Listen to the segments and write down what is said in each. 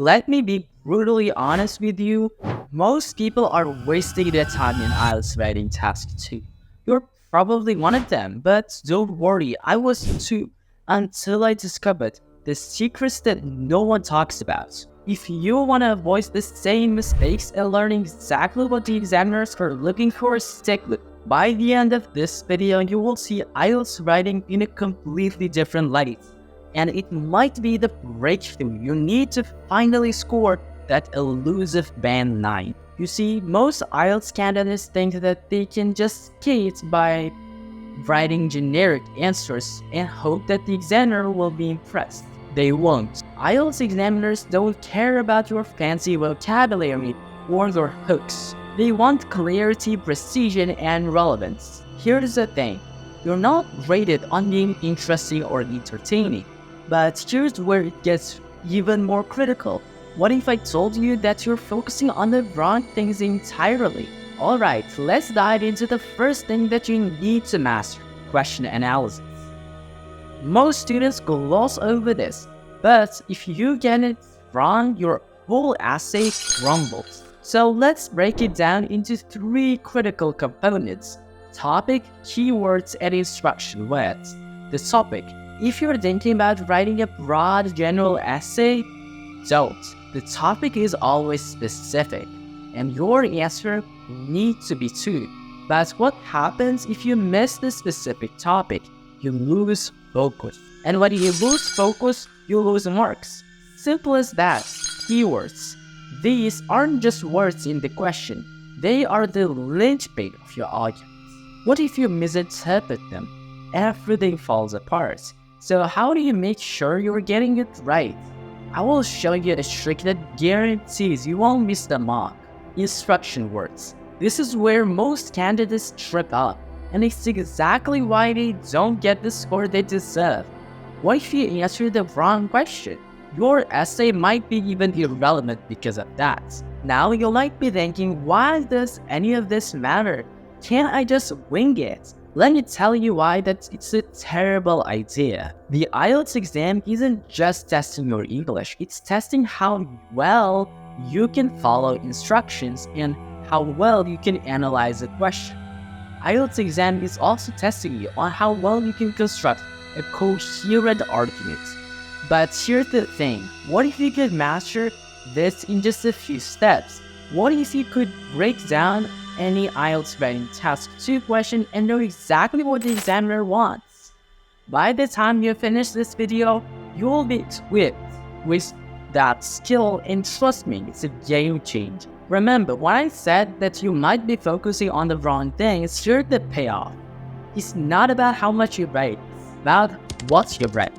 Let me be brutally honest with you. Most people are wasting their time in IELTS writing task 2. You're probably one of them, but don't worry, I was too, until I discovered the secrets that no one talks about. If you want to avoid the same mistakes and learn exactly what the examiners are looking for, stick with. By the end of this video, you will see IELTS writing in a completely different light. And it might be the breakthrough you need to finally score that elusive band 9. You see, most IELTS candidates think that they can just skate by writing generic answers and hope that the examiner will be impressed. They won't. IELTS examiners don't care about your fancy vocabulary or your hooks. They want clarity, precision, and relevance. Here's the thing. You're not rated on being interesting or entertaining. But here's where it gets even more critical. What if I told you that you're focusing on the wrong things entirely? Alright, let's dive into the first thing that you need to master: question analysis. Most students gloss over this, but if you get it wrong, your whole essay crumbles. So let's break it down into 3 critical components: topic, keywords, and instruction words. The topic. If you're thinking about writing a broad general essay, don't. The topic is always specific, and your answer needs to be too. But what happens if you miss the specific topic? You lose focus. And when you lose focus, you lose marks. Simple as that. Keywords. These aren't just words in the question. They are the linchpin of your argument. What if you misinterpret them? Everything falls apart. So how do you make sure you're getting it right? I will show you a trick that guarantees you won't miss the mark. Instruction words. This is where most candidates trip up, and it's exactly why they don't get the score they deserve. What if you answer the wrong question? Your essay might be even irrelevant because of that. Now you might be thinking, why does any of this matter? Can't I just wing it? Let me tell you why it's a terrible idea. The IELTS exam isn't just testing your English, it's testing how well you can follow instructions and how well you can analyze a question. IELTS exam is also testing you on how well you can construct a coherent argument. But here's the thing, what if you could master this in just a few steps? What if you could break down any IELTS writing task 2 question and know exactly what the examiner wants? By the time you finish this video, you'll be equipped with that skill, and trust me, it's a game changer. Remember, when I said that you might be focusing on the wrong things, here's the payoff. It's not about how much you write, it's about what you write.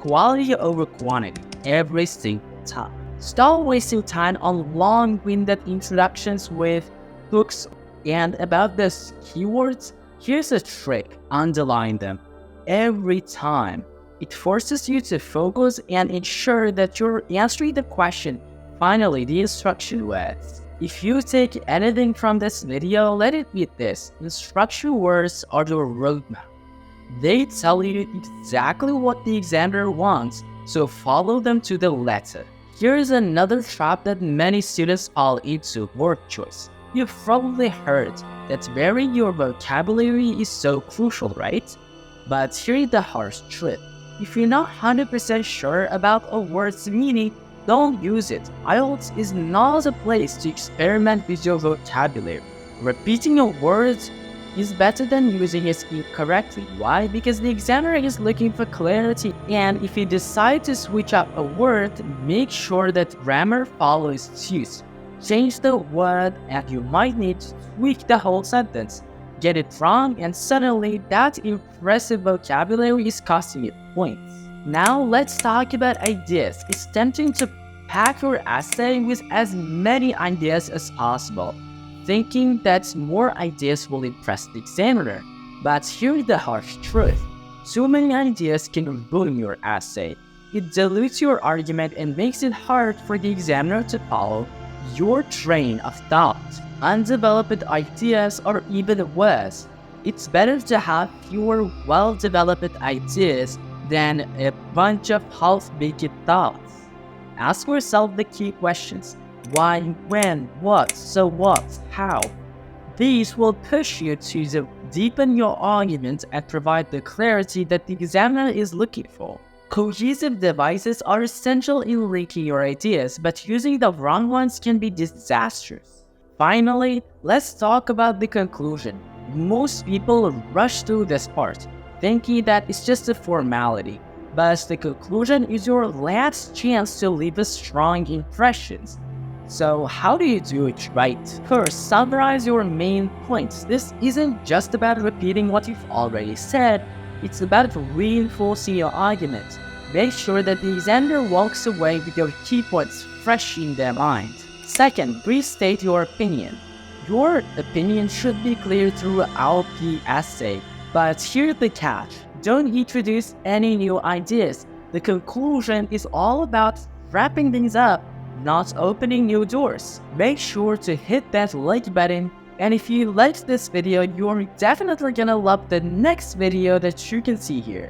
Quality over quantity every single time. Stop wasting time on long-winded introductions with hooks. And about this keywords, here's a trick: underline them every time. It forces you to focus and ensure that you're answering the question. Finally, the instruction words. If you take anything from this video, let it be this: instruction words are your roadmap. They tell you exactly what the examiner wants, so follow them to the letter. Here's another trap that many students fall into: word choice. You've probably heard that varying your vocabulary is so crucial, right? But here's the harsh truth. If you're not 100% sure about a word's meaning, don't use it. IELTS is not a place to experiment with your vocabulary. Repeating a word is better than using it incorrectly. Why? Because the examiner is looking for clarity, and if you decide to switch up a word, make sure that grammar follows suit. Change the word and you might need to tweak the whole sentence. Get it wrong and suddenly that impressive vocabulary is costing you points. Now let's talk about ideas. It's tempting to pack your essay with as many ideas as possible, thinking that more ideas will impress the examiner. But here's the harsh truth. Too many ideas can ruin your essay. It dilutes your argument and makes it hard for the examiner to follow your train of thought. Undeveloped ideas are even worse. It's better to have fewer well-developed ideas than a bunch of half-baked thoughts. Ask yourself the key questions: why, when, what, so what, how. These will push you to deepen your argument and provide the clarity that the examiner is looking for. Cohesive devices are essential in linking your ideas, but using the wrong ones can be disastrous. Finally, let's talk about the conclusion. Most people rush through this part, thinking that it's just a formality, but the conclusion is your last chance to leave a strong impression. So how do you do it right? First, summarize your main points. This isn't just about repeating what you've already said, it's about reinforcing your argument. Make sure that the examiner walks away with your key points fresh in their mind. Second, restate your opinion. Your opinion should be clear throughout the essay, but here's the catch. Don't introduce any new ideas. The conclusion is all about wrapping things up, not opening new doors. Make sure to hit that like button, and if you liked this video, you're definitely gonna love the next video that you can see here.